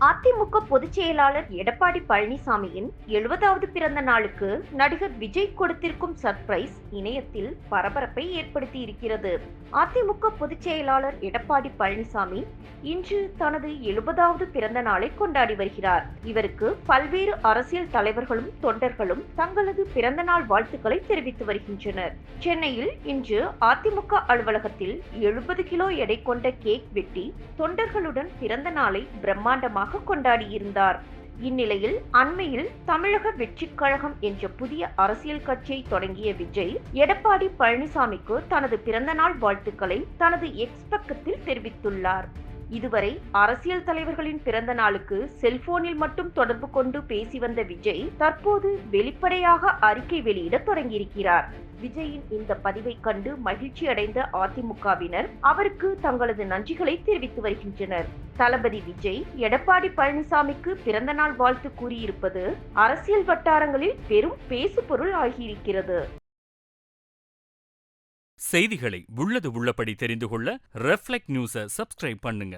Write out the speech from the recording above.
அதிமுக பொதுச் செயலாளர் எடப்பாடி பழனிசாமியின் 70வது பிறந்த நாளுக்கு நடிகர் விஜய் கொடுத்திருக்கும் சர்ப்ரைஸ் இணையத்தில் பரபரப்பை ஏற்படுத்தி இருக்கிறது. அதிமுக பொதுச் செயலாளர் எடப்பாடி பழனிசாமி இன்று தனது 70வது பிறந்த நாளை கொண்டாடி வருகிறார். இவருக்கு பல்வேறு அரசியல் தலைவர்களும் தொண்டர்களும் தங்களது பிறந்த நாள் வாழ்த்துக்களை தெரிவித்து வருகின்றனர். சென்னையில் இன்று அதிமுக அலுவலகத்தில் 70 கிலோ எடை கொண்ட கேக் வெட்டி தொண்டர்களுடன் பிறந்த நாளை பிரம்மாண்டமாக கொண்டாடியிருந்தார். இந்நிலையில் அண்மையில் தமிழக வெற்றிக் கழகம் என்ற புதிய அரசியல் கட்சியை தொடங்கிய விஜய் எடப்பாடி பழனிசாமிக்கு தனது பிறந்தநாள் வாழ்த்துக்களை தனது எக்ஸ் பக்கத்தில் தெரிவித்துள்ளார். இதுவரை அரசியல் தலைவர்களின் பிறந்த நாளுக்கு செல்போனில் மட்டும் தொடர்பு கொண்டு பேசி வந்த விஜய் தற்போது வெளிப்படையாக அறிக்கை வெளியிட தொடங்கியிருக்கிறார். விஜயின் இந்த பதிவை கண்டு மகிழ்ச்சி அடைந்த அதிமுகவினர் அவருக்கு தங்களது நன்றிகளை தெரிவித்து வருகின்றனர். தளபதி விஜய் எடப்பாடி பழனிசாமிக்கு பிறந்த நாள் வாழ்த்து கூறியிருப்பது அரசியல் வட்டாரங்களில் பெரும் பேசுபொருள் ஆகியிருக்கிறது. செய்திகளை உள்ளது உள்ளபடி தெரிந்து கொள்ள ரெஃப்ளெக்ட் நியூஸை சப்ஸ்கிரைப் பண்ணுங்க.